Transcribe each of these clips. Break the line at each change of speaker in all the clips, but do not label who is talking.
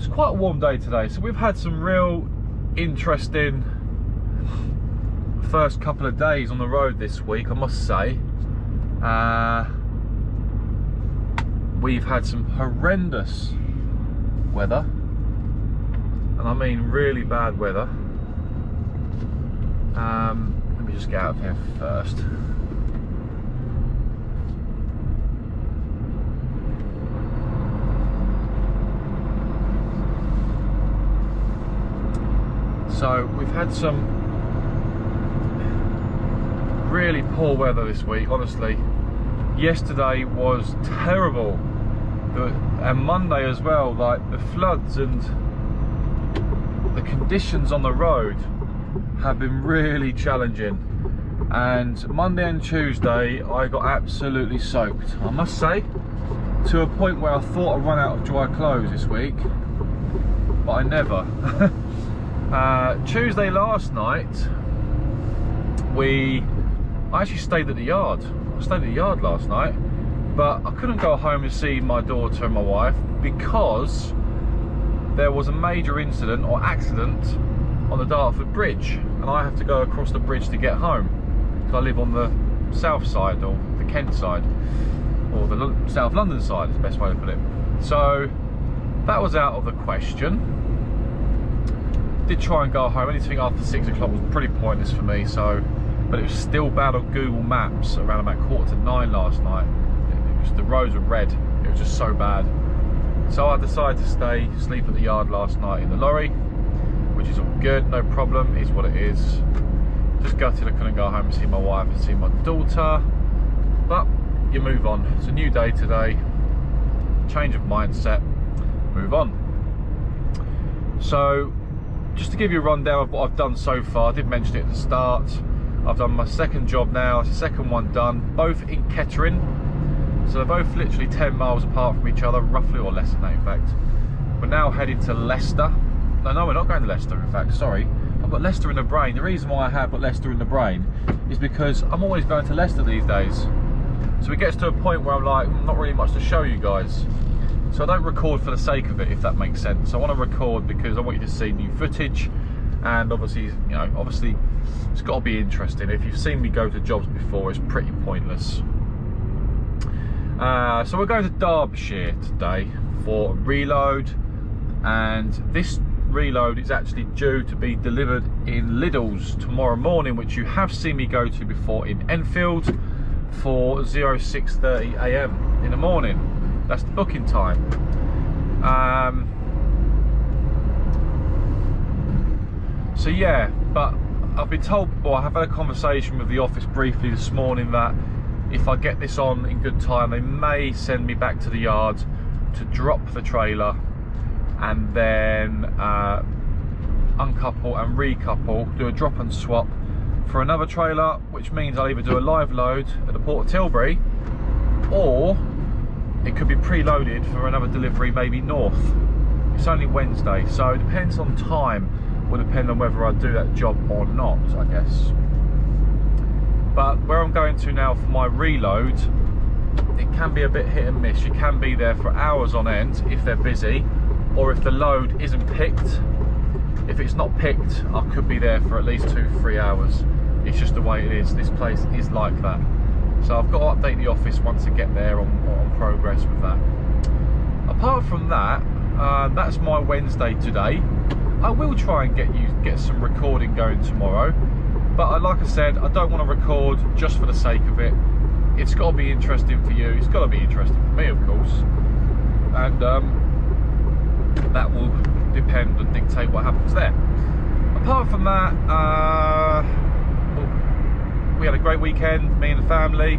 It's quite a warm day today, so we've had some real interesting first couple of days on the road this week, I must say. We've had some horrendous weather, and I mean really bad weather. Let me just get out of here first. So we've had some really poor weather this week, honestly. Yesterday was terrible, and Monday as well. Like, the floods and the conditions on the road have been really challenging, and Monday and Tuesday I got absolutely soaked, I must say, to a point where I thought I'd run out of dry clothes this week, but I never. Tuesday last night I actually stayed at the yard. I stayed at the yard last night, but I couldn't go home and see my daughter and my wife because there was a major incident or accident on the Dartford Bridge, and I have to go across the bridge to get home because I live on the south side, or the Kent side, or the South London side is the best way to put it. So that was out of the question. Did try and go home. Anything after 6 o'clock was pretty pointless for me, so, but it was still bad on Google Maps around about 8:45 last night. The roads were red. It was just so bad. So I decided to sleep at the yard last night in the lorry, which is all good, no problem, is what it is. Just gutted I couldn't go home and see my wife and see my daughter, but you move on. It's a new day today, change of mindset, move on. So just to give you a rundown of what I've done so far, I did mention it at the start. I've done my second job now, it's the second one done, both in Kettering. So they're both literally 10 miles apart from each other, roughly, or less than that in fact. We're now headed to Leicester. No, we're not going to Leicester in fact, sorry. I've got Leicester in the brain. The reason why I have got Leicester in the brain is because I'm always going to Leicester these days. So it gets to a point where I'm like, not really much to show you guys. So I don't record for the sake of it, if that makes sense. I want to record because I want you to see new footage, and obviously, you know, obviously it's got to be interesting. If you've seen me go to jobs before, it's pretty pointless. So we're going to Derbyshire today for a reload, and this reload is actually due to be delivered in Lidl's tomorrow morning, which you have seen me go to before in Enfield for 06:30 AM in the morning. That's the booking time. So yeah, but I've been told, or I have had a conversation with the office briefly this morning, that if I get this on in good time, they may send me back to the yard to drop the trailer and then uncouple and recouple, do a drop and swap for another trailer, which means I'll either do a live load at the Port of Tilbury, or it could be preloaded for another delivery, maybe north. It's only Wednesday, so it depends on time, will depend on whether I do that job or not, I guess. But where I'm going to now for my reload, it can be a bit hit and miss. You can be there for hours on end if they're busy, or if the load isn't picked. If it's not picked, I could be there for at least 2-3 hours. It's just the way it is. This place is like that. So I've got to update the office once I get there on progress with that. Apart from that, that's my Wednesday today. I will try and get some recording going tomorrow, but like I said, I don't want to record just for the sake of it. It's got to be interesting for you. It's got to be interesting for me, of course, and that will depend and dictate what happens there. Apart from that, we had a great weekend, me and the family.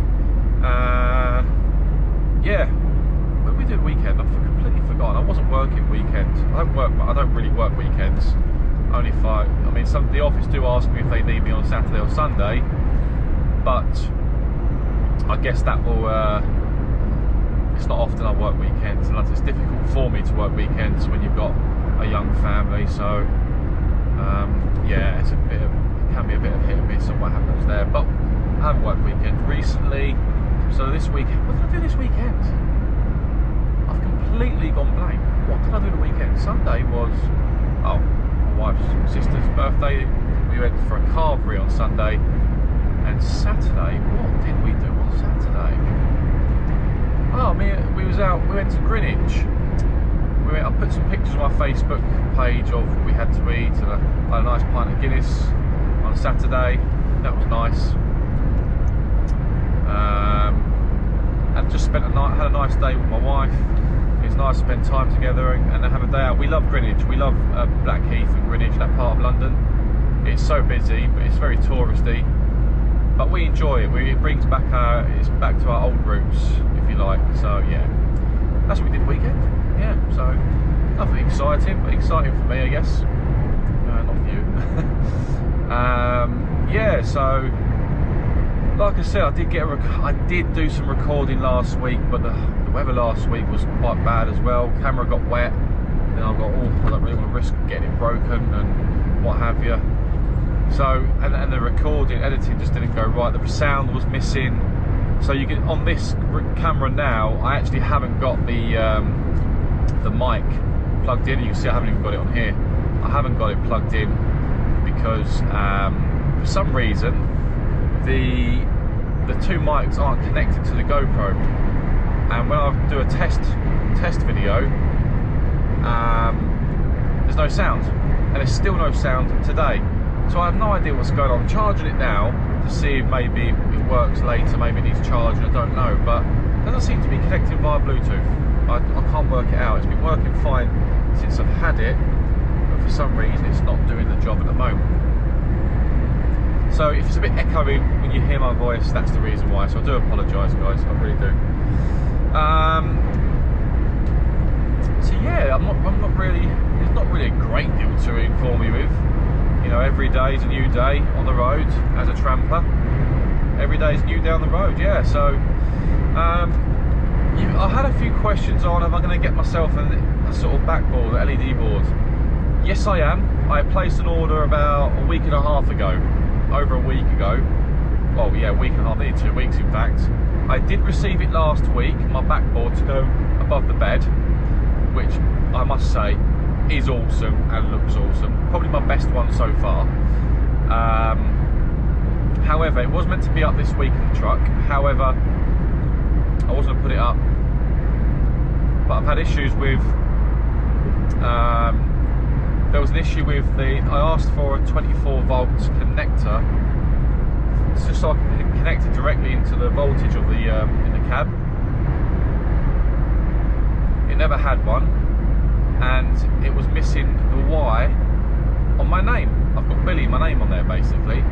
Yeah, when we did weekend, I've completely forgotten. I wasn't working weekends. I don't really work weekends. Only if I mean, the office do ask me if they need me on Saturday or Sunday, but I guess that will. It's not often I work weekends, and it's difficult for me to work weekends when you've got a young family. So yeah, it can be a bit of hit and miss on what happens there. But I haven't worked weekends recently, so this weekend, what did I do this weekend? I've completely completely gone blank. What did I do the weekend? Sunday was, oh, my wife's sister's birthday. We went for a carvery on Sunday. And Saturday, what did we do on Saturday? Oh, we went to Greenwich. I put some pictures on my Facebook page of what we had to eat, and I had a nice pint of Guinness on Saturday. That was nice. And just had a nice day with my wife. It's nice to spend time together and have a day out. We love Greenwich. We love Blackheath and Greenwich, that part of London. It's so busy, but it's very touristy. But we enjoy it. It brings back it's back to our old roots, if you like. So yeah, that's what we did weekend. Yeah, so nothing exciting, but exciting for me, I guess. Not for you. Yeah, so like I said, I did do some recording last week, but the weather last week was quite bad as well. Camera got wet, then I don't really want to risk getting it broken and what have you. So, and the recording, editing just didn't go right. The sound was missing. So you can, on this camera now, I actually haven't got the mic plugged in. You can see I haven't even got it on here. I haven't got it plugged in because for some reason the two mics aren't connected to the GoPro. And when I do a test video, there's no sound, and there's still no sound today. So I have no idea what's going on. I'm charging it now to see if maybe it works later, maybe it needs charging, I don't know, but it doesn't seem to be connecting via Bluetooth. I can't work it out. It's been working fine since I've had it, but for some reason it's not doing the job at the moment. So if it's a bit echoey when you hear my voice, that's the reason why. So I do apologise, guys, I really do. So yeah, there's not really a great deal to inform you with. You know, every day is a new day on the road as a tramper. Every day is a new day on the road, yeah. So, I had a few questions on, am I going to get myself a sort of backboard, an LED board? Yes, I am. I placed an order about a week and a half ago, over a week ago. Well, yeah, a week and a half, nearly 2 weeks in fact. I did receive it last week, my backboard to go above the bed, which I must say is awesome and looks awesome. Probably my best one so far. However, it was meant to be up this week in the truck. However, I was going to put it up, but I've had issues with there was an issue with I asked for a 24 volt connector just so I can connect it directly into the voltage of the in the cab. It never had one, and it was missing the Y on my name. I've got Billy, my name on there basically.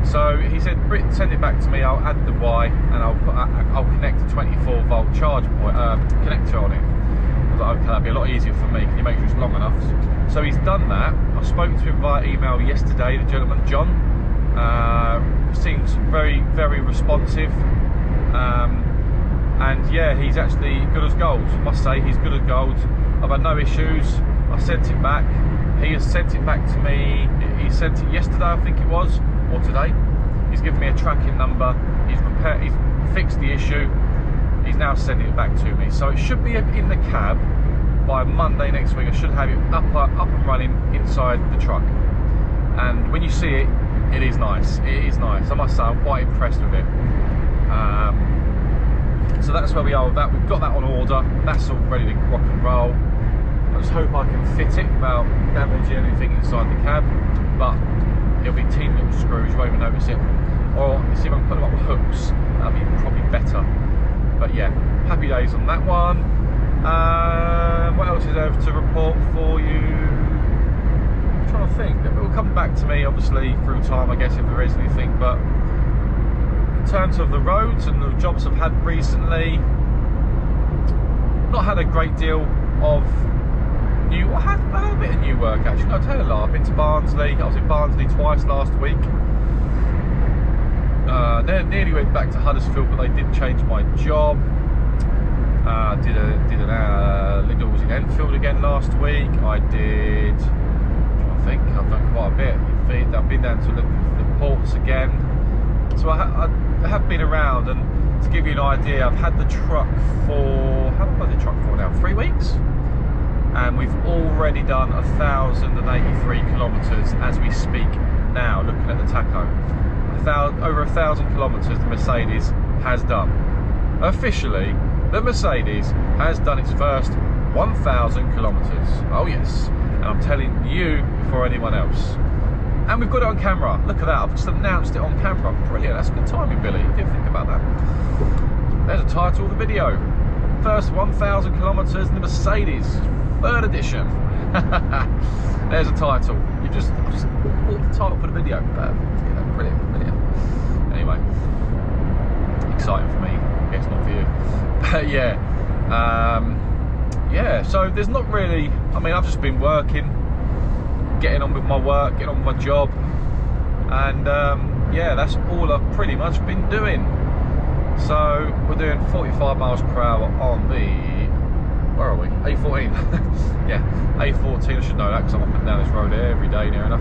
So he said, send it back to me, I'll add the Y and I'll connect a 24 volt charge point connector on it. I was like, okay, that'd be a lot easier for me, can you make sure it's long enough? So he's done that. I spoke to him via email yesterday, the gentleman John. Seems very, very responsive. And yeah, he's actually good as gold. I must say, he's good as gold. I've had no issues. I sent it back. He has sent it back to me. He sent it yesterday, I think it was, or today. He's given me a tracking number. He's fixed the issue. He's now sending it back to me. So it should be in the cab by Monday next week. I should have it up and running inside the truck. And when you see it, it is nice. It is nice. I must say, I'm quite impressed with it. So that's where we are with that. We've got that on order. That's all ready to rock and roll. I just hope I can fit it without damaging anything inside the cab. But it'll be team little screws, you won't even notice it. Or see if I can put them up with hooks. That'll be probably better. But yeah, happy days on that one. What else is there to report for you? I'm trying to think. It will come back to me obviously through time, I guess, if there is anything. But in terms of the roads and the jobs I've had recently, not had a great deal of new. I had a bit of new work actually. No, I'll tell you a lot. I've been to Barnsley. I was in Barnsley twice last week. Nearly went back to Huddersfield, but they did change my job. Did an Lidl's in Enfield again last week. I think I've done quite a bit. I've been down to the ports again. So I have been around, and to give you an idea, I've had the truck for, how long have I had the truck for now? 3 weeks? And we've already done 1,083 kilometres as we speak now, looking at the tacho. Over 1,000 kilometres the Mercedes has done. Officially, the Mercedes has done its first 1,000 kilometres. Oh yes, and I'm telling you before anyone else. And we've got it on camera. Look at that, I've just announced it on camera. Brilliant, that's good timing, Billy. You didn't think about that. There's a title of the video. First 1,000 kilometres in the Mercedes, 3rd edition. There's a title. You just bought the title for the video. Brilliant, brilliant. Anyway, exciting for me. I guess not for you. But yeah, yeah. So there's not really. I mean, I've just been working, getting on with my work, getting on with my job, and yeah, that's all I've pretty much been doing. So we're doing 45 miles per hour on the, where are we? A14. Yeah, A14. I should know that because I'm up and down this road every day near enough.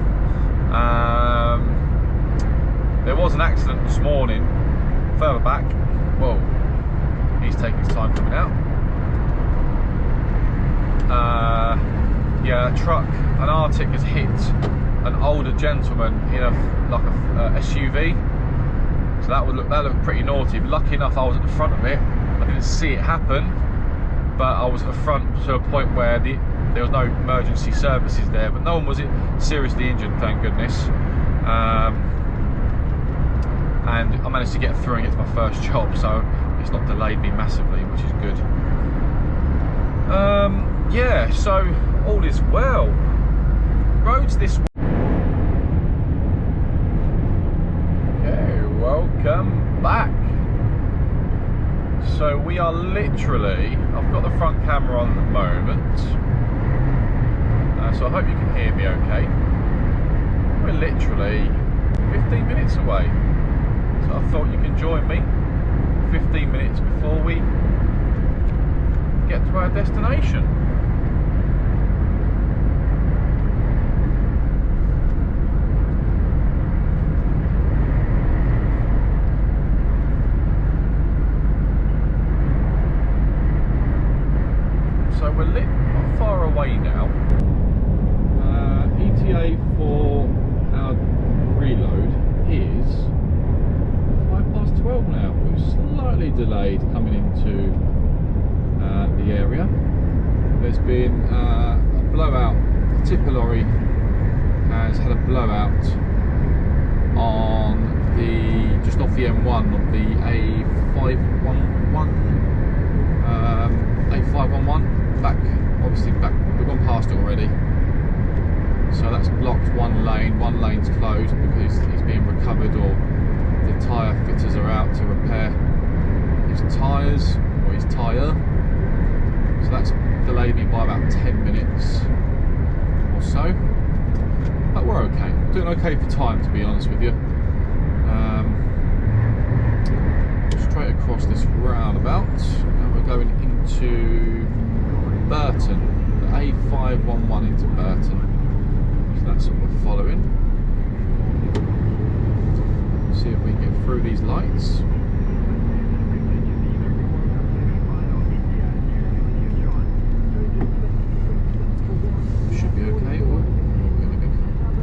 There was an accident this morning further back. Whoa, he's taking his time coming out. Yeah, a truck, an Arctic has hit an older gentleman in a SUV. So that looked pretty naughty. But lucky enough, I was at the front of it. I didn't see it happen, but I was at the front to a point where there was no emergency services there. But no one was seriously injured, thank goodness. And I managed to get through and get to my first job, so it's not delayed me massively, which is good. Yeah, so all is well. Roads this way. Welcome back. So we are literally, I've got the front camera on at the moment, so I hope you can hear me okay. We're literally 15 minutes away, so I thought you can join me 15 minutes before we get to our destination. So we're not far away now. ETA for our reload is 12 now. We're slightly delayed coming into the area. There's been a blowout. The tipper lorry has had a blowout on just off the M1 on the A511. Obviously back, we've gone past it already. So that's blocked one lane's closed because it's being recovered, or the tyre fitters are out to repair his tyres or his tyre. So that's delayed me by about 10 minutes or so. But we're okay. Doing okay for time, to be honest with you. Straight across this roundabout, and we're going into Burton, the A511 into Burton. So that's what we're following. See if we can get through these lights. Should be okay. We're going to be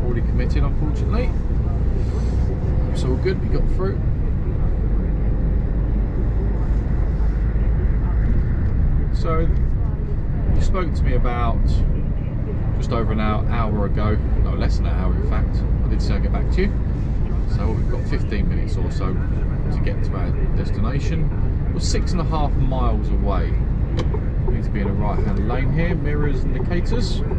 already committed, unfortunately. It's all good, we got through. So you spoke to me about just over an hour ago, no, less than an hour in fact. I did say I'd get back to you. So we've got 15 minutes or so to get to our destination. We're 6.5 miles away. We need to be in a right-hand lane here, mirrors indicators. We'll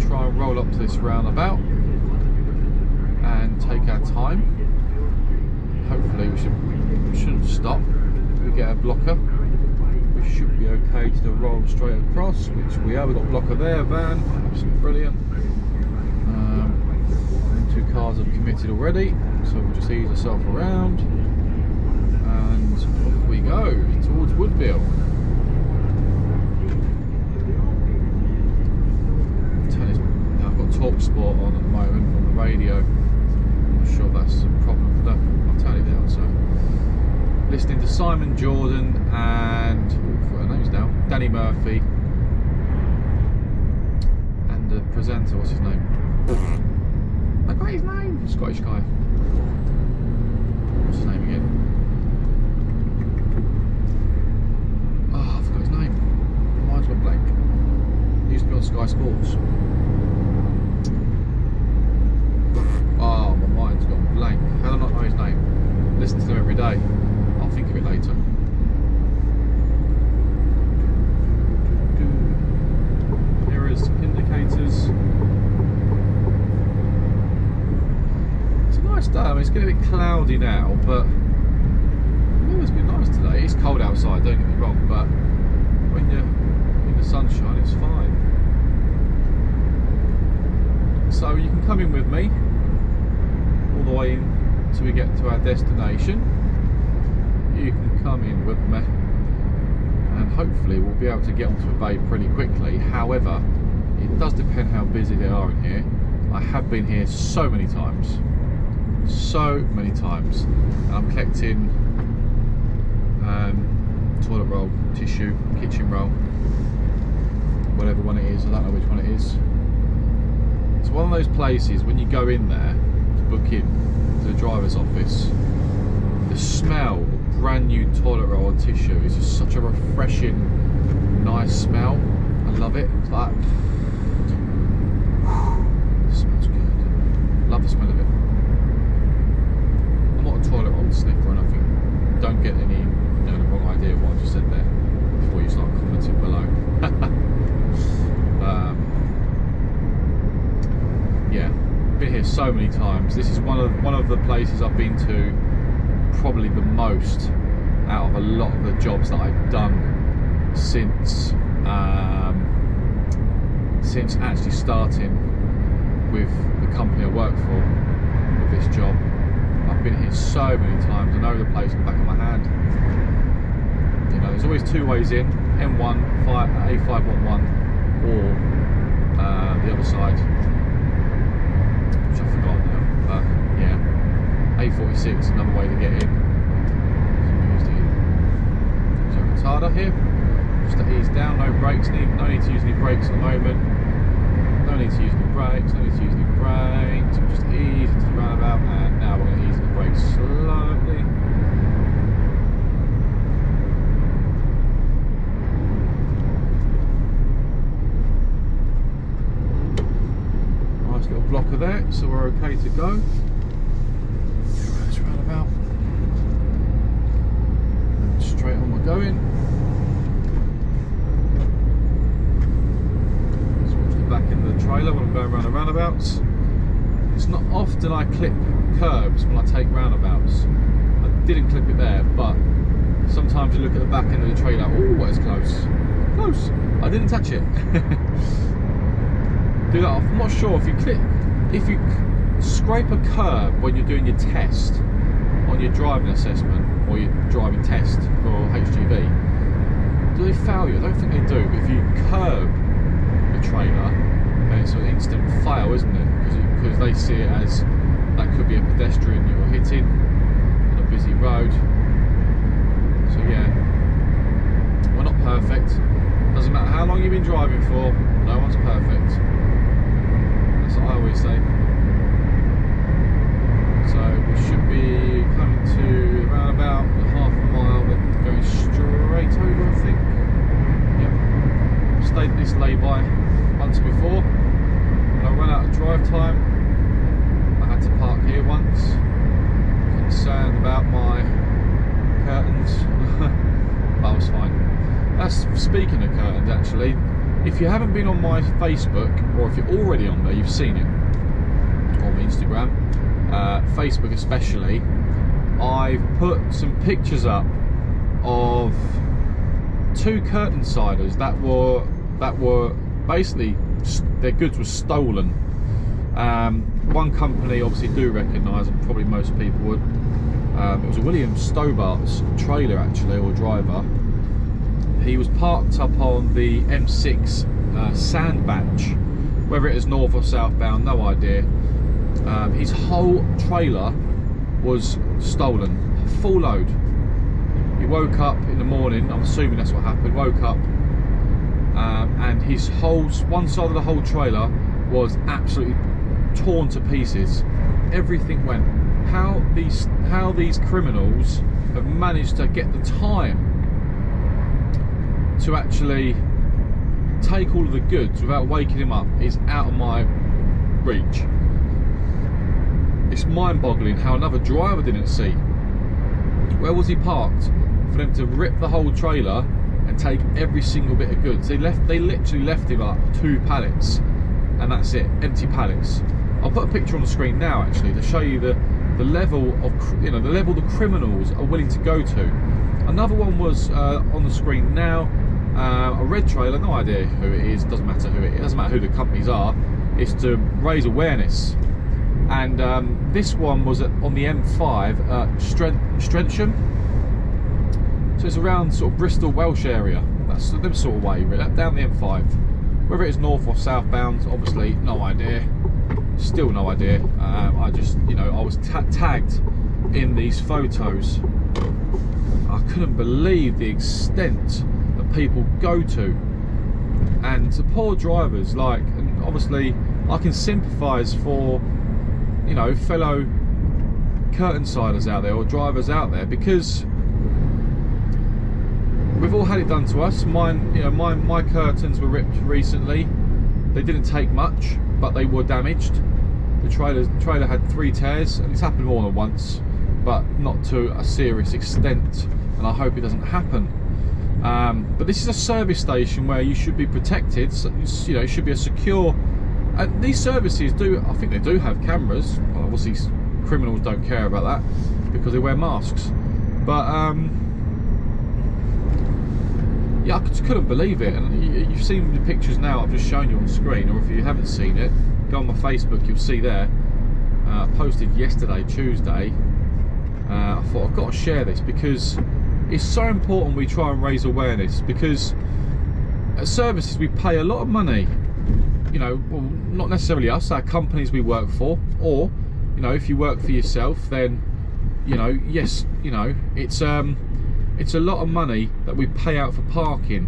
try and roll up to this roundabout and take our time. Hopefully we shouldn't stop. If we get a blocker, we should be okay to roll straight across, which we have. We've got a blocker there, van, absolutely brilliant. 2 cars have committed already, so we'll just ease ourselves around and off we go towards Woodville. I've got Talk Sport on at the moment on the radio, sure if that's a problem for them. I'll turn it down. So, listening to Simon Jordan and what her name's now, Danny Murphy, and the presenter. What's his name? I got his name. Scottish guy. What's his name again? Oh, I forgot his name. Mine's gone blank. He used to be on Sky Sports. Oh, my mind's gone blank. How do I not know his name? Listen to them every day. I'll think of it later. Mirrors, indicators. It's a nice day. I mean, it's getting a bit cloudy now, but it's been nice today. It's cold outside, don't get me wrong, but when you're in the sunshine, it's fine. So you can come in with me all the way in till we get to our destination. You can come in with me and hopefully we'll be able to get onto a bay pretty quickly. However, it does depend how busy they are in here. I have been here so many times, and I'm collecting toilet roll, tissue, kitchen roll, whatever one it is. I don't know which one it is. It's one of those places when you go in there to book in to the driver's office, the smell of brand new toilet roll and tissue is just such a refreshing, nice smell. I love it. It's like, it smells good. Love the smell of it. I'm not a toilet roll sniffer or nothing. Don't get any, the wrong idea of what I just said there before you start commenting below. Yeah, been here so many times. This is one of the places I've been to probably the most out of a lot of the jobs that I've done since actually starting with the company I work for with this job. I've been here so many times. I know the place in the back of my hand. You know, there's always two ways in: M1, A511, or the other side, which I forgot now. But yeah, A46, another way to get in. So retarder here, just to ease down. No brakes, no need to use any brakes at the moment. No need to use any brakes. No need to use any brakes. We'll just ease into the roundabout, and now we're going to ease the brakes slowly. Nice little blocker there, so we're okay to go. This roundabout. And straight on we're going. Let's watch the back end of the trailer when I'm going around the roundabouts. It's not often I clip curbs when I take roundabouts. I didn't clip it there, but sometimes you look at the back end of the trailer. Oh, it's close. Close. I didn't touch it. Do that. I'm not sure if you scrape a curb when you're doing your test on your driving assessment or your driving test for HGV. Do they fail you? I don't think they do. But if you curb the trailer, then it's an instant fail, isn't it? Because they see it as that could be a pedestrian you're hitting on a busy road. So yeah, we're not perfect. Doesn't matter how long you've been driving for, no one's perfect. That's what I always say. So we should be coming to around about half a mile, but going straight over, I think. Yep. Stayed this lay-by once before. When I ran out of drive time, I had to park here once. Concerned about my curtains. That was fine. That's speaking of curtains, actually. If you haven't been on my Facebook, or if you're already on there, you've seen it. Or my Instagram, Facebook especially. I've put some pictures up of two curtain siders that were basically, their goods were stolen. One company obviously do recognise, and probably most people would. It was a William Stobart's trailer, actually, or driver. He was parked up on the M6 sand batch, whether it is north or southbound, no idea. His whole trailer was stolen, full load. He woke up in the morning, I'm assuming that's what happened, woke up and his whole, one side of the whole trailer was absolutely torn to pieces. Everything went. How these criminals have managed to get the time to actually take all of the goods without waking him up is out of my reach. It's mind-boggling how another driver didn't see. Where was he parked for them to rip the whole trailer and take every single bit of goods? They literally left him up 2 pallets, and that's it, empty pallets. I'll put a picture on the screen now actually to show you the level of, you know, the level the criminals are willing to go to. Another one was on the screen now, a red trailer, no idea who it is, doesn't matter who it is, doesn't matter who the companies are, it's to raise awareness. And this one was on the M5 at Strensham, so it's around sort of Bristol, Welsh area. That's them sort of way, really, down the M5. Whether it's north or southbound, obviously no idea. Still no idea. I just, you know, I was tagged in these photos. I couldn't believe the extent that people go to, and the poor drivers. Like, and obviously, I can sympathise for, you know, fellow curtainsiders out there or drivers out there, because we've all had it done to us. Mine, you know, my curtains were ripped recently. They didn't take much, but they were damaged. The trailer had 3 tears, and it's happened more than once, but not to a serious extent, and I hope it doesn't happen. But this is a service station where you should be protected. So, you know, it should be a secure. And these services do, I think they do have cameras. Well, obviously criminals don't care about that because they wear masks. But yeah, I just couldn't believe it. And you've seen the pictures now I've just shown you on screen, or if you haven't seen it, go on my Facebook, you'll see there. I posted yesterday, Tuesday. I thought I've got to share this because it's so important we try and raise awareness, because at services we pay a lot of money. You know, well, not necessarily us, our companies we work for, or, you know, if you work for yourself, then, you know, yes, you know, it's a lot of money that we pay out for parking.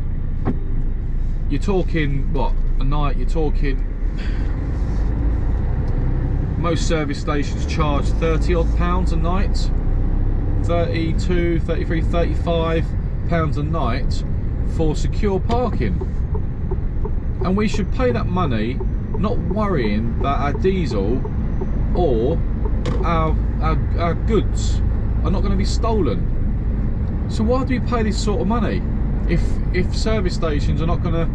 You're talking, what, a night, you're talking, most service stations charge £30 odd a night, 32, 33, 35 pounds a night for secure parking. And we should pay that money, not worrying that our diesel or our goods are not going to be stolen. So why do we pay this sort of money if service stations are not going to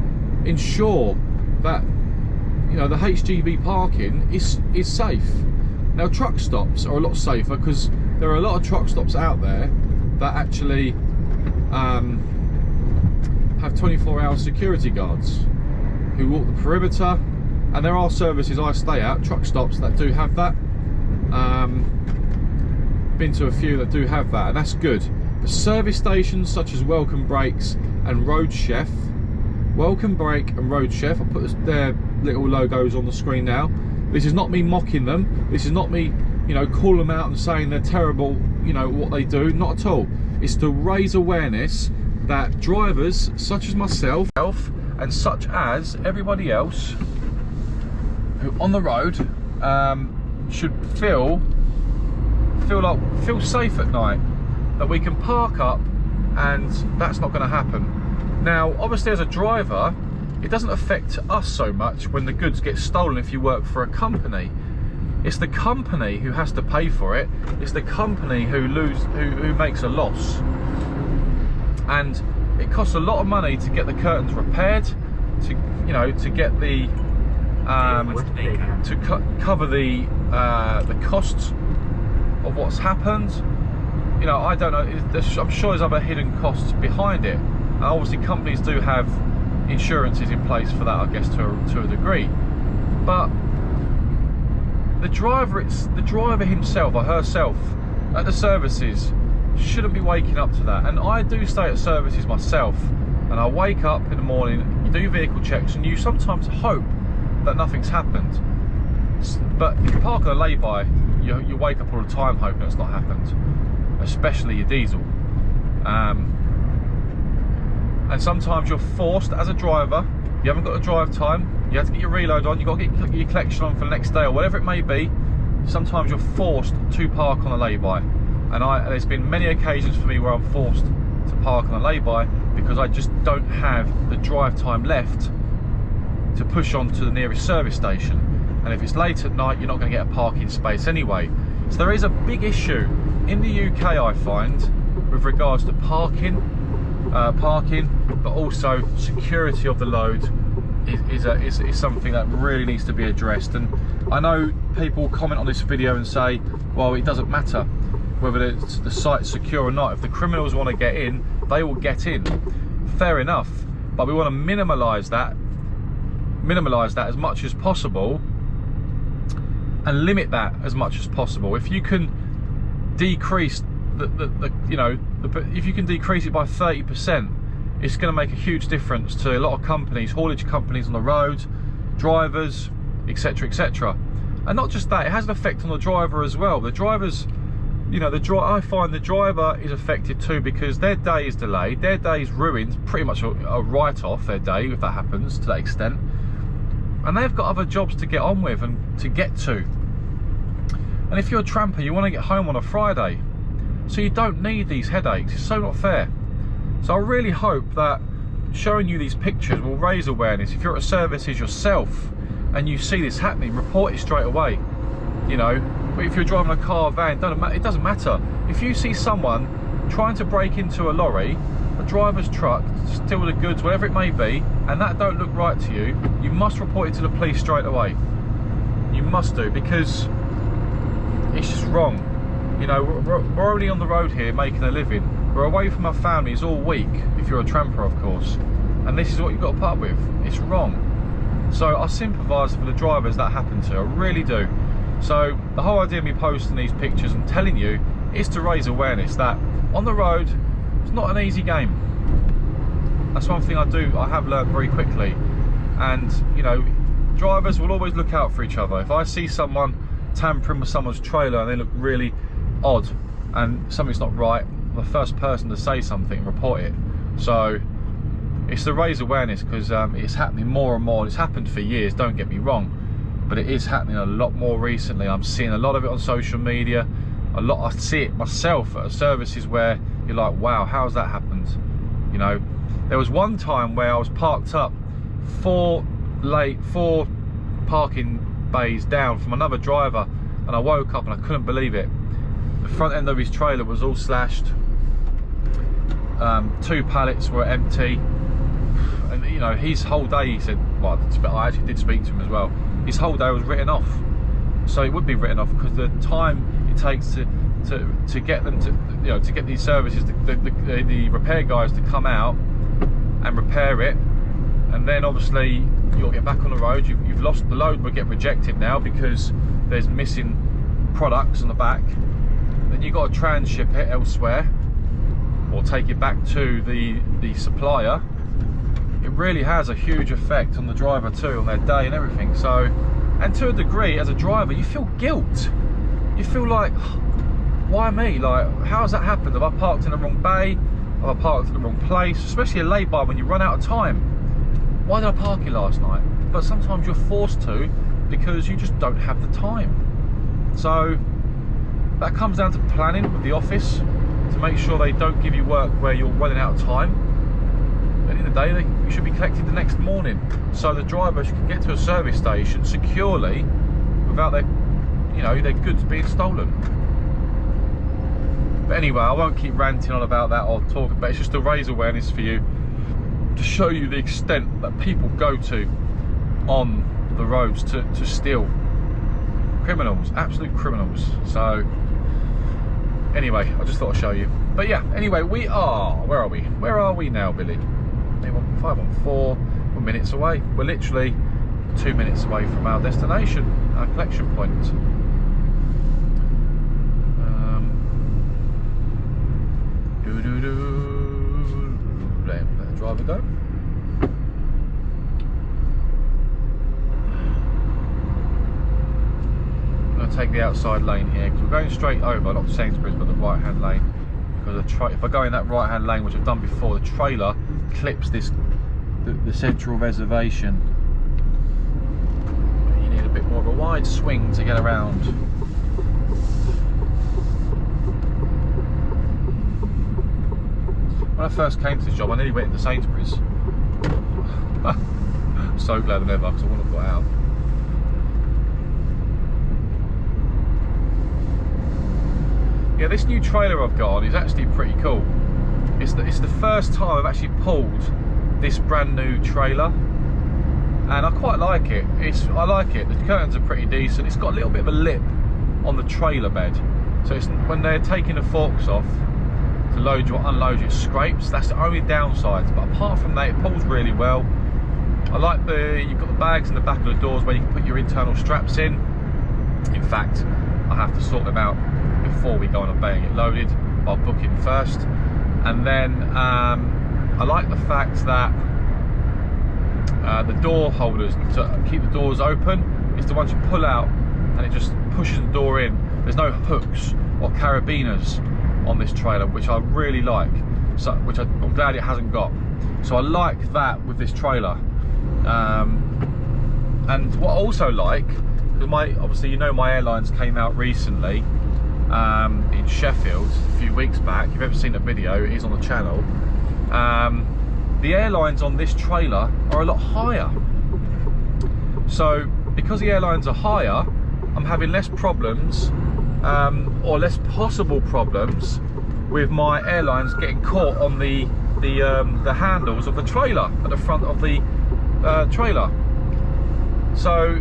ensure that, you know, the HGV parking is safe? Now, truck stops are a lot safer because there are a lot of truck stops out there that actually have 24-hour security guards who walk the perimeter, and there are services I stay at, truck stops, that do have that. Been to a few that do have that, and that's good. But service stations such as Welcome Brakes and Road Chef, Welcome Brake and Road Chef, I'll put their little logos on the screen now. This is not me mocking them, this is not me, you know, calling them out and saying they're terrible, you know, what they do, not at all. It's to raise awareness that drivers such as myself and such as everybody else who on the road should feel safe at night, that we can park up and that's not going to happen. Now, obviously, as a driver, it doesn't affect us so much when the goods get stolen if you work for a company. It's the company who has to pay for it. It's the company who makes a loss, and it costs a lot of money to get the curtains repaired, to get the cover the costs of what's happened. You know, I don't know. I'm sure there's other hidden costs behind it. And obviously, companies do have insurances in place for that, I guess, to a degree. But the driver himself or herself at the services shouldn't be waking up to that. And I do stay at services myself, and I wake up in the morning, you do vehicle checks, and you sometimes hope that nothing's happened. But if you park on a lay-by, you wake up all the time hoping it's not happened, especially your diesel. And sometimes you're forced as a driver, you haven't got the drive time, you have to get your reload on, you've got to get your collection on for the next day or whatever it may be. Sometimes you're forced to park on a lay-by. And there's been many occasions for me where I'm forced to park on a lay-by because I just don't have the drive time left to push on to the nearest service station. And if it's late at night, you're not going to get a parking space anyway. So there is a big issue in the UK, I find, with regards to parking, but also security of the load is something that really needs to be addressed. And I know people comment on this video and say, well, it doesn't matter whether the site's secure or not. If the criminals want to get in, they will get in. Fair enough, but we want to minimise that as much as possible and limit that as much as possible. If you can decrease if you can decrease it by 30%, it's going to make a huge difference to a lot of companies, haulage companies on the road, drivers, etc, etc. And not just that, it has an effect on the driver as well. The drivers, I find the driver is affected too, because their day is delayed, their day is ruined, pretty much a write-off their day if that happens to that extent, and they've got other jobs to get on with and to get to. And if you're a tramper, you want to get home on a Friday, so you don't need these headaches. It's so not fair. So I really hope that showing you these pictures will raise awareness. If you're at services yourself and you see this happening, report it straight away. If you're driving a car, van, it doesn't matter. If you see someone trying to break into a lorry, a driver's truck, steal the goods, whatever it may be, and that don't look right to you, you must report it to the police straight away. You must do, because it's just wrong. We're only on the road here making a living. We're away from our families all week, if you're a tramper, of course. And this is what you've got to put up with. It's wrong. So I sympathise for the drivers that happen to, I really do. So the whole idea of me posting these pictures and telling you is to raise awareness that on the road, it's not an easy game. That's one thing I have learned very quickly. And, drivers will always look out for each other. If I see someone tampering with someone's trailer and they look really odd and something's not right, I'm the first person to say something and report it. So it's to raise awareness, because it's happening more and more. It's happened for years, don't get me wrong, but it is happening a lot more recently. I'm seeing a lot of it on social media. I see it myself at services where you're like, wow, how's that happened? There was one time where I was parked up four parking bays down from another driver, and I woke up and I couldn't believe it. The front end of his trailer was all slashed. 2 pallets were empty, and his whole day, he said, well, I actually did speak to him as well, his whole day was written off. So it would be written off because the time it takes to get them to get these services, the repair guys to come out and repair it, and then obviously you'll get back on the road. You've lost the load, will get rejected now because there's missing products on the back. Then you've got to transship it elsewhere or take it back to the supplier. It really has a huge effect on the driver too, on their day and everything. So, and to a degree, as a driver, you feel guilt. You feel like, why me? Like, how's that happened? Have I parked in the wrong bay? Have I parked in the wrong place? Especially a lay-by when you run out of time. Why did I park here last night? But sometimes you're forced to because you just don't have the time. So that comes down to planning with the office to make sure they don't give you work where you're running out of time. At the end of the day, you should be collected the next morning, so the driver can get to a service station securely without their goods being stolen. But anyway, I won't keep ranting on about that or talking, but it's just to raise awareness for you, to show you the extent that people go to on the roads to steal. Criminals, absolute criminals. So anyway, I just thought I'd show you. But yeah, anyway, where are we now, Billy? 514, we're minutes away. We're literally 2 minutes away from our destination, our collection point. Let the driver go. take the outside lane here because we're going straight over, not Sainsbury's, but the right hand lane. Because if I go in that right hand lane, which I've done before, the trailer clips the central reservation. You need a bit more of a wide swing to get around. When I first came to this job, I nearly went into Sainsbury's. I'm so glad I never, because I wouldn't have got out. Yeah, this new trailer I've got on is actually pretty cool. It's the first time I've actually pulled this brand new trailer, and I quite like it. I like it. The curtains are pretty decent. It's got a little bit of a lip on the trailer bed, so it's, when they're taking the forks off to load you or unload you, it scrapes. That's the only downside. But apart from that, it pulls really well. I like you've got the bags in the back of the doors where you can put your internal straps in. In fact, I have to sort them out before we go on and get loaded. I'll book in first, and then I like the fact that the door holders to keep the doors open is the ones you pull out and it just pushes the door in. There's no hooks or carabiners on this trailer, which I really like, so which I'm glad it hasn't got. So I like that with this trailer. And what I also like, because obviously you know my airlines came out recently in Sheffield a few weeks back. If you've ever seen the video, it is on the channel. The airlines on this trailer are a lot higher. So because the airlines are higher, I'm having less problems, or less possible problems, with my airlines getting caught on the handles of the trailer at the front of the trailer. So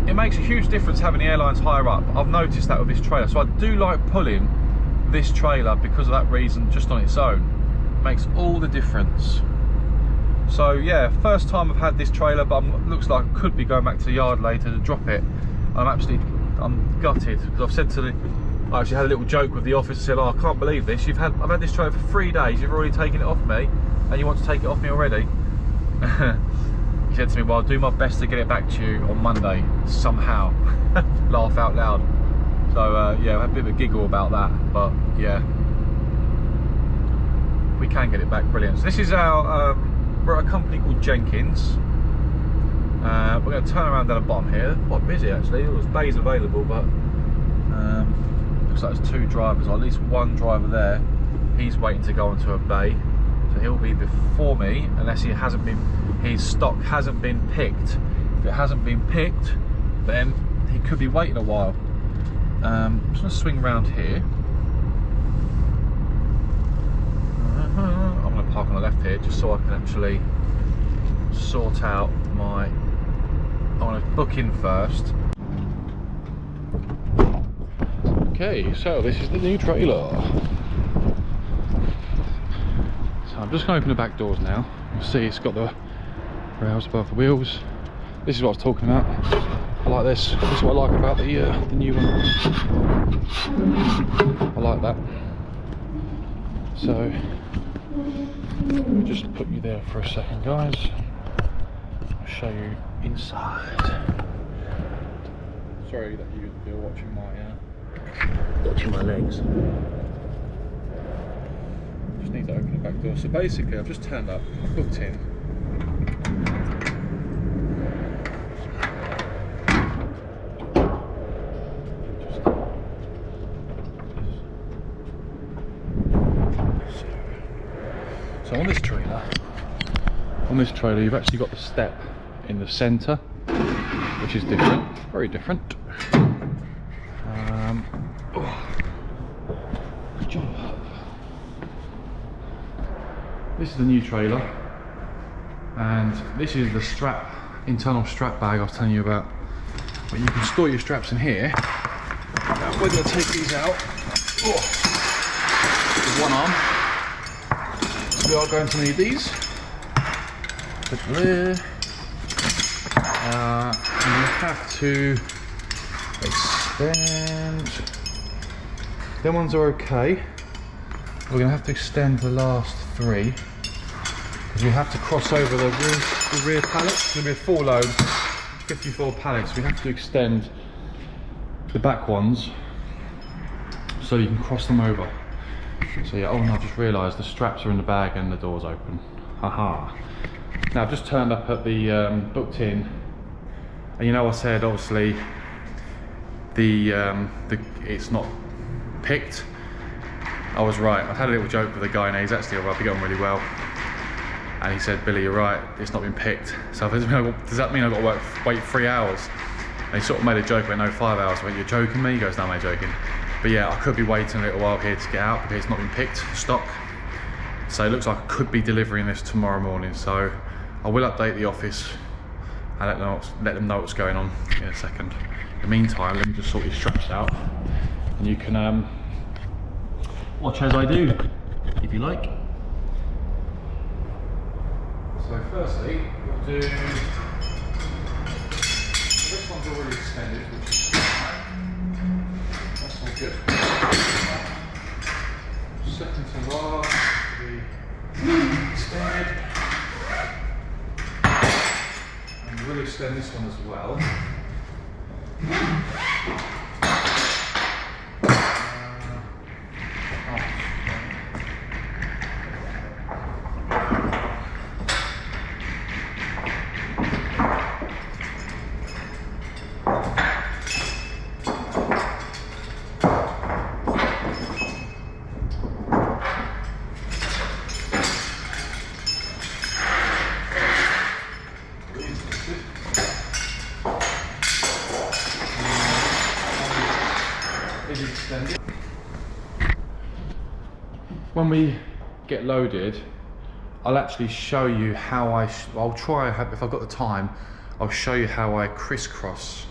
it makes a huge difference having the airlines higher up. I've noticed that with this trailer, so I do like pulling this trailer because of that reason, just on its own. It makes all the difference. So yeah, first time I've had this trailer, but looks like I could be going back to the yard later to drop it. I'm gutted, because I've said to I actually had a little joke with the office. I said, oh, I can't believe this. I've had this trailer for 3 days. You've already taken it off me, and you want to take it off me already? He said to me, well, I'll do my best to get it back to you on Monday somehow. Laugh out loud. So yeah, I had a bit of a giggle about that, but yeah, we can get it back. Brilliant. So this is our we're at a company called Jenkins. We're going to turn around down the bottom here. Quite busy actually. There's bays available, but looks like there's 2 drivers, or at least 1 driver there. He's waiting to go into a bay, so he'll be before me unless his stock hasn't been picked. If it hasn't been picked, then he could be waiting a while. I'm just going to swing around here. I'm going to park on the left here just so I can actually sort out I want to book in first. Okay, so this is the new trailer. So I'm just going to open the back doors now. You'll see it's got the rails above the wheels. This is what I was talking about. I like this. This is what I like about the new one. I like that. So let me just put you there for a second, guys. I'll show you inside. Sorry that you're watching my legs. Just need to open the back door. So basically, I've just turned up. I've booked in. So on this trailer, you've actually got the step in the centre, which is different, very different. Jump up. This is the new trailer, and this is the internal strap bag I was telling you about. But you can store your straps in here. Now we're going to take these out with one arm. We are going to need these. Put them there. And we have to extend. Them ones are okay. We're going to have to extend the last 3 because we have to cross over the rear pallets. It's going to be a 4 load, 54 pallets. We have to extend the back ones so you can cross them over. So yeah, oh and I've just realised the straps are in the bag and the door's open. Haha. Now I've just turned up at the booked in, and you know I said obviously the it's not picked. I was right. I've had a little joke with the guy, and he's actually alright, we get on really well. And he said, Billy, you're right, it's not been picked. So does that mean I've got to wait 3 hours? And he sort of made a joke about no 5 hours. I went, you're joking me? He goes, no, I'm not joking. But yeah, I could be waiting a little while here to get out because it's not been picked, stock. So it looks like I could be delivering this tomorrow morning. So I will update the office and let them know what's going on in a second. In the meantime, let me just sort these straps out, and you can watch as I do, if you like. So firstly, we'll do, this one's already extended, which is fine. That's all good. Second to last, the extended. And we'll extend this one as well. When we get loaded, I'll actually show you how I'll try, if I've got the time, I'll show you how I crisscross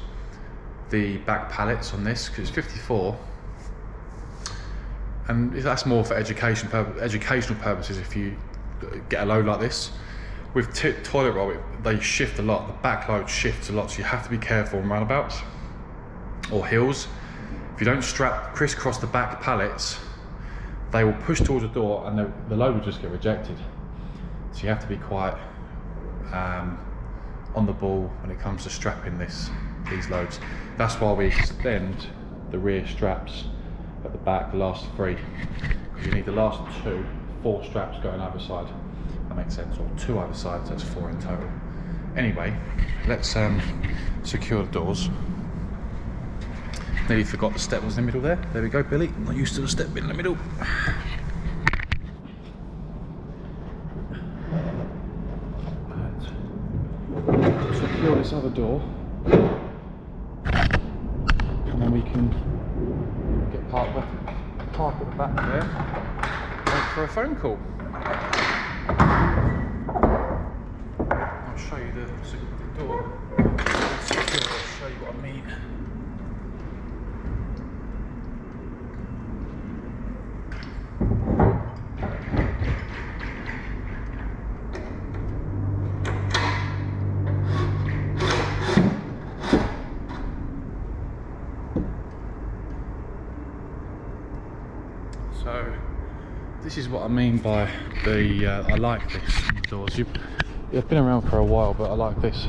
the back pallets on this, because it's 54. And that's more for educational purposes. If you get a load like this, with toilet roll, they shift a lot, the back load shifts a lot, so you have to be careful on roundabouts or hills. If you don't crisscross the back pallets, they will push towards the door and the load will just get rejected. So you have to be quite on the ball when it comes to strapping these loads. That's why we extend the rear straps at the back, the last 3, because you need the last 4 straps going either side. That makes sense, or 2 either side, so that's 4 in total. Anyway, let's secure the doors. Nearly forgot the step was in the middle there. There we go, Billy. I'm not used to the step in the middle. Secure this other door, and then we can get parked at the back there. Wait for a phone call. I'll show you the door. I'll show you what I mean. So this is what I mean by the I like this doors. They've been around for a while, but I like this,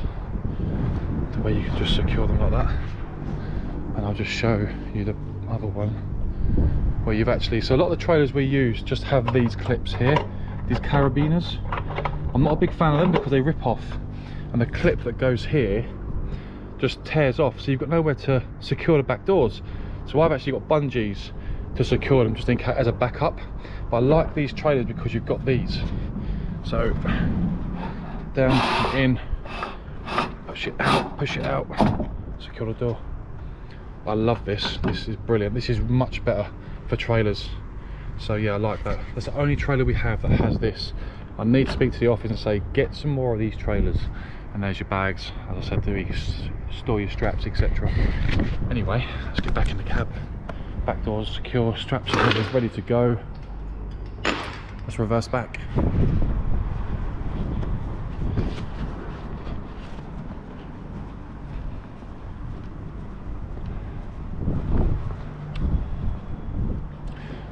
the way you can just secure them like that. And I'll just show you the other one where you've actually, so a lot of the trailers we use just have these clips here, these carabiners. I'm not a big fan of them because they rip off, and the clip that goes here just tears off, so you've got nowhere to secure the back doors. So I've actually got bungees to secure them just in case, as a backup. But I like these trailers because you've got these. So down, in, push it out, secure the door. I love this. This is brilliant. This is much better for trailers. So yeah, I like that. That's the only trailer we have that has this. I need to speak to the office and say, get some more of these trailers. And there's your bags, as I said, to store your straps, etc. Anyway, let's get back in the cab. Back doors secure, straps are ready to go. Let's reverse back.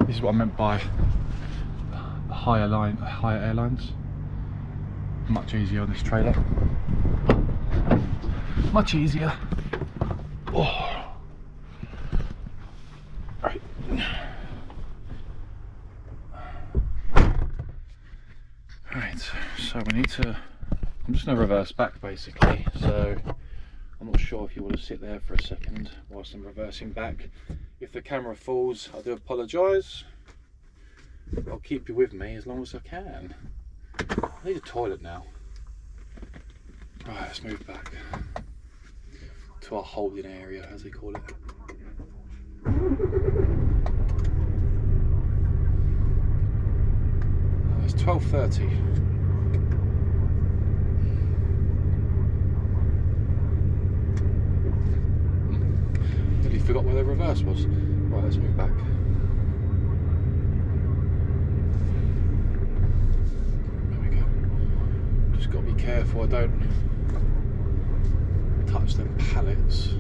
This is what I meant by higher airlines. Much easier on this trailer. Much easier. Oh. Right, so we need to, I'm just going to reverse back basically, so I'm not sure if you want to sit there for a second whilst I'm reversing back. If the camera falls, I do apologise. I'll keep you with me as long as I can. I need a toilet now. Right, let's move back to our holding area, as they call it. It's 12:30. Nearly forgot where the reverse was. Right, let's move back. There we go. Just got to be careful I don't touch them pallets.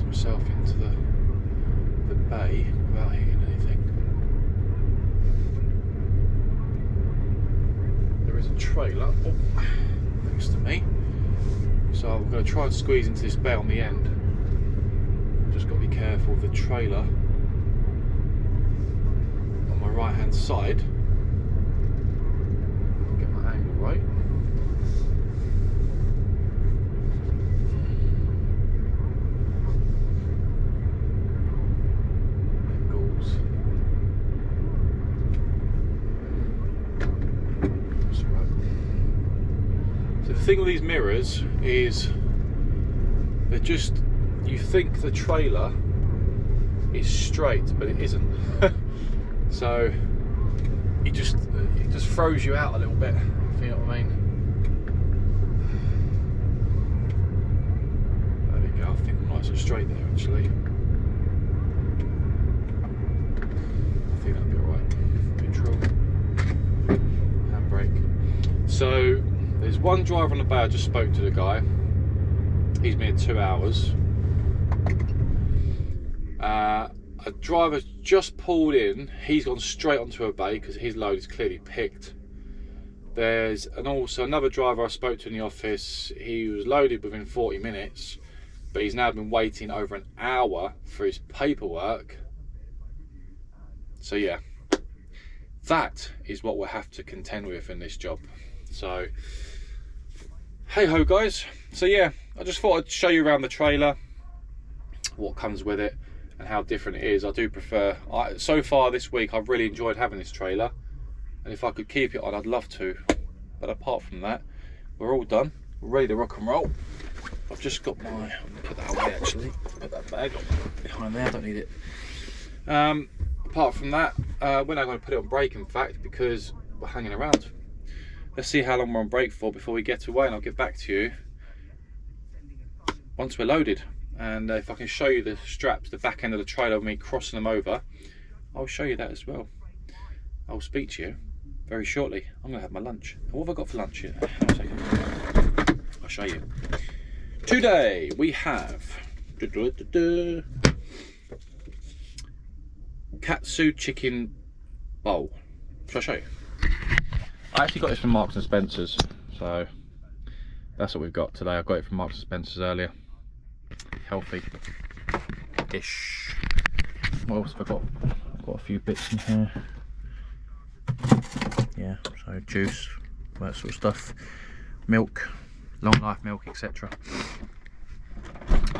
Myself into the bay without hitting anything. There is a trailer next to me, so I'm going to try and squeeze into this bay on the end. Just got to be careful of the trailer on my right hand side. Get my angle right. The thing with these mirrors is they're just, you think the trailer is straight but it isn't. So it just throws you out a little bit, if you know what I mean. There we go, I think I'm nice and straight there actually. I think that'll be alright. Neutral, handbrake. So there's one driver on the bay. I just spoke to the guy. He's been here 2 hours. A driver just pulled in. He's gone straight onto a bay because his load is clearly picked. There's also another driver I spoke to in the office. He was loaded within 40 minutes, but he's now been waiting over an hour for his paperwork. So yeah, that is what we'll have to contend with in this job. So hey ho guys, so yeah, I just thought I'd show you around the trailer, what comes with it and how different it is. I do prefer, so far this week I've really enjoyed having this trailer, and if I could keep it on I'd love to, but apart from that we're all done, we're ready to rock and roll. I've just got my, I'll put that away actually, put that bag behind there, I don't need it. Apart from that, we're now going to put it on brake in fact, because we're hanging around. Let's see how long we're on brake for before we get away, and I'll get back to you once we're loaded. And if I can show you the straps, the back end of the trailer, me crossing them over, I'll show you that as well. I'll speak to you very shortly. I'm going to have my lunch. And what have I got for lunch here? Hang on a second. I'll show you. Today we have katsu chicken bowl. Shall I show you? I actually got this from Marks and Spencer's, so that's what we've got today. I got it from Marks and Spencer's earlier. Healthy-ish. What else have I got? I've got a few bits in here. Yeah, so juice, that sort of stuff. Milk, long life milk, etc.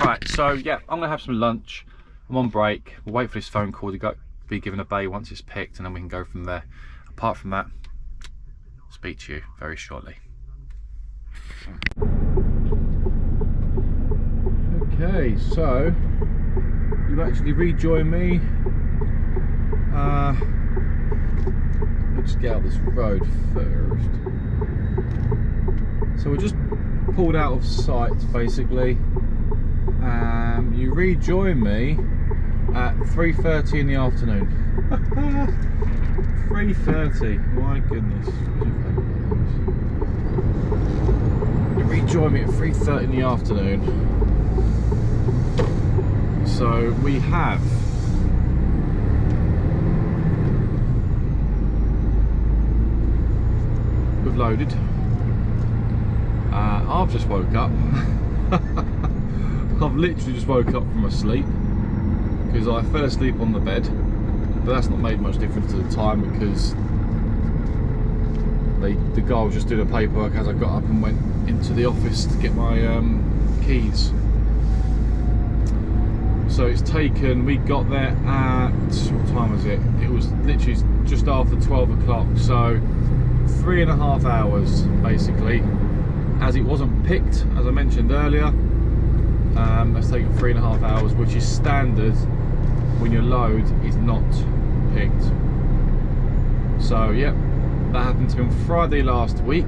Right, so yeah, I'm gonna have some lunch. I'm on break. We'll wait for this phone call to be given a bay once it's picked, and then we can go from there. Apart from that, speak to you very shortly. Okay, so you've actually rejoined me. Let's get out this road first. So we just pulled out of sight basically. You rejoined me at 3:30 in the afternoon. 3:30, my goodness. You rejoined me at 3:30 in the afternoon. So we have we've loaded. I've just woke up. I've literally just woke up from my sleep because I fell asleep on the bed, but that's not made much difference to the time because the guy was just doing the paperwork as I got up and went into the office to get my keys. So it's taken, we got there at, what time was it? It was literally just after 12 o'clock, so 3.5 hours basically, as it wasn't picked, as I mentioned earlier. That's taken 3.5 hours, which is standard when your load is not picked. So yeah, that happened to me on Friday last week.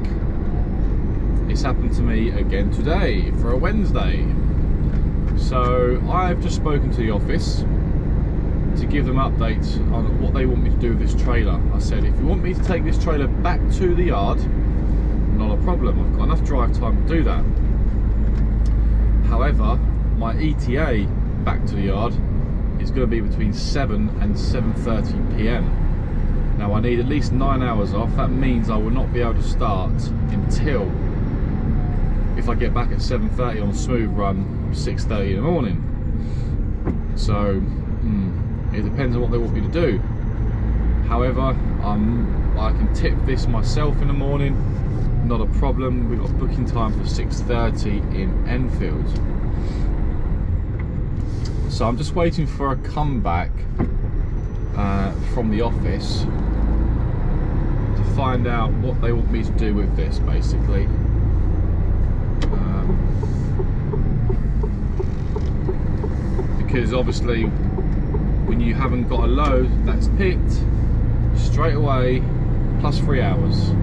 It's happened to me again today for a Wednesday. So I've just spoken to the office to give them updates on what they want me to do with this trailer. I said, if you want me to take this trailer back to the yard, not a problem, I've got enough drive time to do that. However, my ETA back to the yard is going to be between 7 and 7:30 PM. Now I need at least 9 hours off. That means I will not be able to start until, if I get back at 7:30 on a smooth run, 6:30 in the morning. So it depends on what they want me to do. However, I can tip this myself in the morning, not a problem. We've got booking time for 6:30 in Enfield. So I'm just waiting for a comeback from the office to find out what they want me to do with this, basically. Because obviously when you haven't got a load that's picked straight away, plus 3 hours,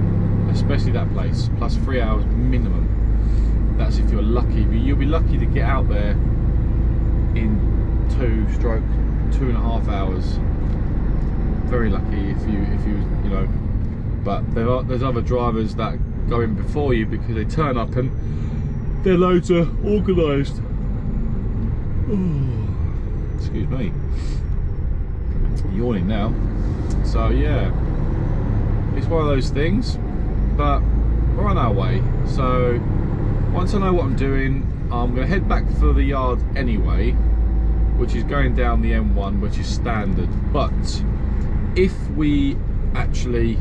especially that place, plus 3 hours minimum. That's if you're lucky. You'll be lucky to get out there in 2.5 hours. Very lucky if you know. But there's other drivers that go in before you because they turn up and their loads are organised. Excuse me, yawning now. So yeah, it's one of those things, but we're on our way. So once I know what I'm doing, I'm going to head back for the yard anyway, which is going down the M1, which is standard. But if we actually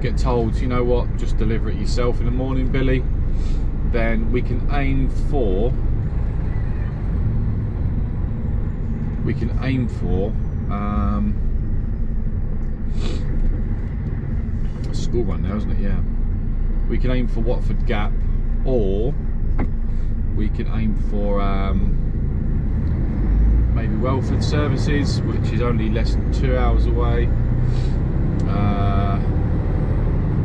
get told, you know what, just deliver it yourself in the morning, Billy, then we can aim for a school run now, isn't it? Yeah, we can aim for Watford Gap, or we can aim for maybe Welford Services, which is only less than 2 hours away.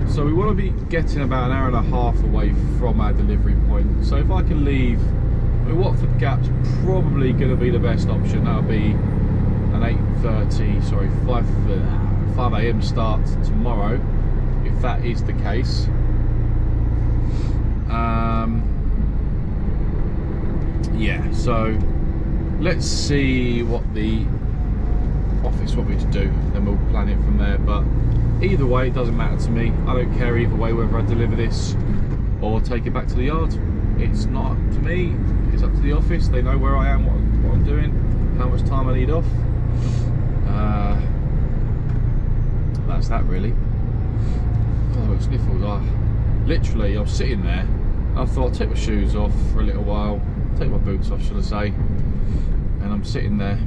So we want to be getting about an hour and a half away from our delivery point. So if I can leave, I mean, Watford Gap's probably going to be the best option. That'll be an 5 AM start tomorrow, if that is the case. Yeah, so let's see what the office want me to do, then we'll plan it from there. But either way, it doesn't matter to me. I don't care either way whether I deliver this or take it back to the yard. It's not up to me, it's up to the office. They know where I am, what I'm doing, how much time I need off. That's that really. Oh, sniffles. Literally, I was sitting there, I thought I'd take my shoes off for a little while, take my boots off, should I say, and I'm sitting there,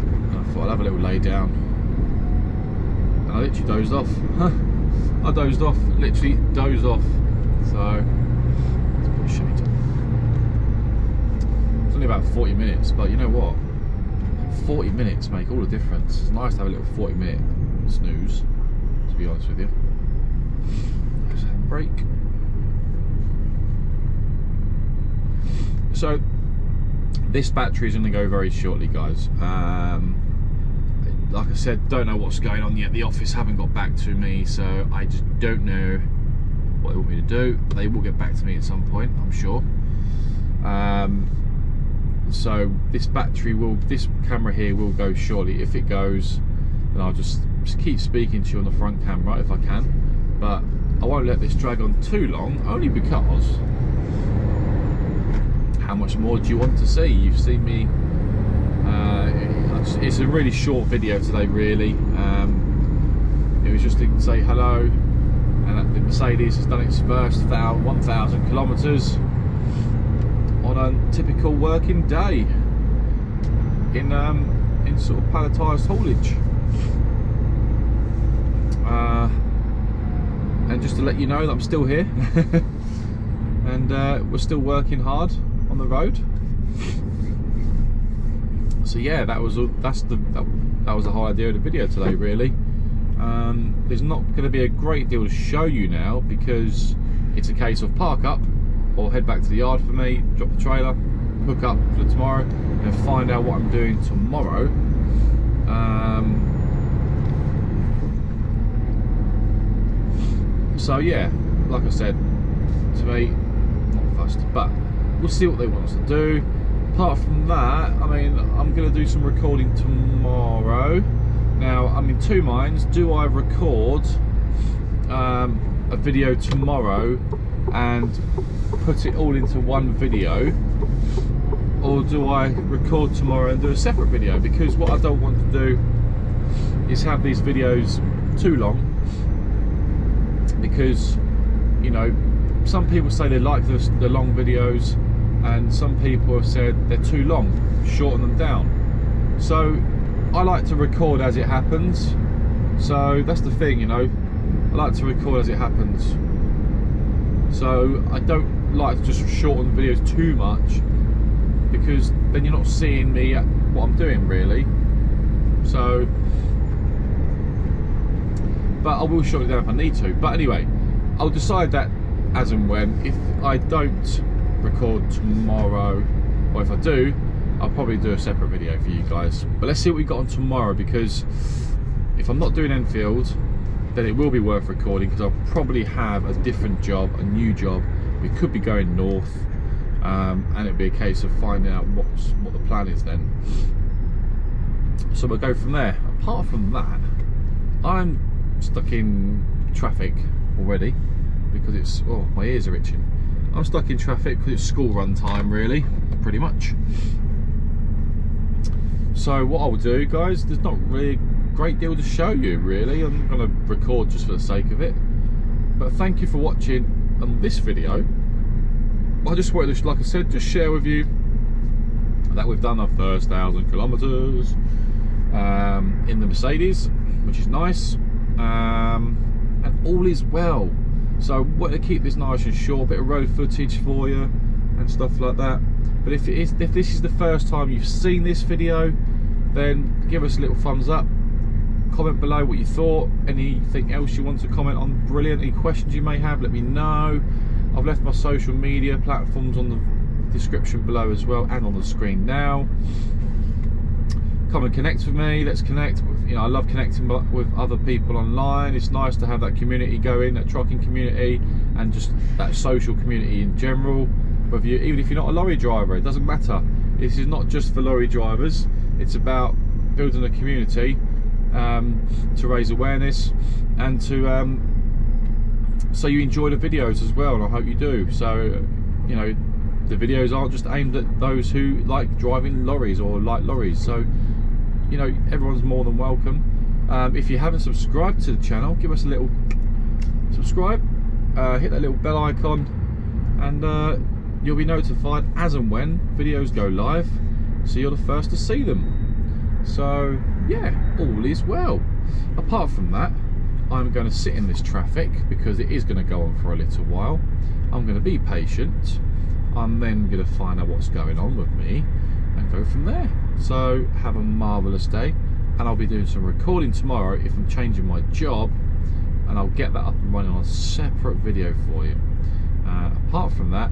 and I thought I'd have a little lay down, and I literally dozed off. I dozed off, literally dozed off. So it's pretty shit. It's only about 40 minutes, but you know what? 40 minutes make all the difference. It's nice to have a little 40-minute snooze, to be honest with you. Let's have a break. So this battery is going to go very shortly, guys. Like I said, don't know what's going on yet. The office haven't got back to me, so I just don't know what they want me to do. They will get back to me at some point, I'm sure. So this camera here will go shortly. If it goes, then I'll just keep speaking to you on the front camera if I can. But I won't let this drag on too long, only because how much more do you want to see? You've seen me, it's a really short video today really. It was just to say hello, and that the Mercedes has done its first 1,000 kilometres on a typical working day in sort of palletised haulage. And just to let you know that I'm still here and we're still working hard on the road. So yeah, that was the whole idea of the video today really. There's not going to be a great deal to show you now because it's a case of park up or head back to the yard for me, drop the trailer, hook up for tomorrow and find out what I'm doing tomorrow. So yeah, like I said, to me, not fussed, but we'll see what they want us to do. Apart from that, I mean, I'm going to do some recording tomorrow. Now, I'm in two minds. Do I record a video tomorrow and put it all into one video, or do I record tomorrow and do a separate video? Because what I don't want to do is have these videos too long, because, you know, some people say they like the long videos and some people have said they're too long, shorten them down. So I like to record as it happens. So that's the thing, you know, I like to record as it happens. So I don't like to just shorten videos too much, because then you're not seeing me at what I'm doing really. So, but I will shorten it down if I need to. But anyway, I'll decide that as and when. If I don't record tomorrow, or if I do, I'll probably do a separate video for you guys. But let's see what we got on tomorrow, because if I'm not doing Enfield, then it will be worth recording, because I'll probably have a different job, a new job. We could be going north, and it'll be a case of finding out what the plan is then. So we'll go from there. Apart from that, I'm stuck in traffic already because it's, oh, my ears are itching. I'm stuck in traffic because it's school run time really, pretty much. So what I'll do, guys, there's not really a great deal to show you really. I'm going to record just for the sake of it, but thank you for watching on this video. I just wanted to, like I said, just share with you that we've done our first 1,000 kilometres in the Mercedes, which is nice. And all is well. So I want to keep this nice and short, bit of road footage for you and stuff like that. But if this is the first time you've seen this video, then give us a little thumbs up, comment below what you thought, anything else you want to comment on, brilliant. Any questions you may have, let me know. I've left my social media platforms on the description below as well, and on the screen now. Come and connect with me, let's connect. You know, I love connecting with other people online. It's nice to have that community going, that trucking community, and just that social community in general. Whether you, even if you're not a lorry driver, it doesn't matter. This is not just for lorry drivers. It's about building a community to raise awareness and to so you enjoy the videos as well, and I hope you do. So, you know, the videos aren't just aimed at those who like driving lorries or like lorries. So, you know, everyone's more than welcome. If you haven't subscribed to the channel, give us a little subscribe, hit that little bell icon, and you'll be notified as and when videos go live, so you're the first to see them. So yeah, all is well. Apart from that, I'm going to sit in this traffic because it is going to go on for a little while. I'm going to be patient. I'm then going to find out what's going on with me and go from there. So have a marvellous day, and I'll be doing some recording tomorrow if I'm changing my job, and I'll get that up and running on a separate video for you. Apart from that,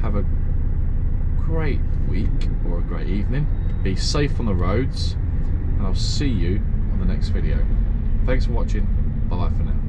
have a great week or a great evening. Be safe on the roads, and I'll see you on the next video. Thanks for watching. Bye bye for now.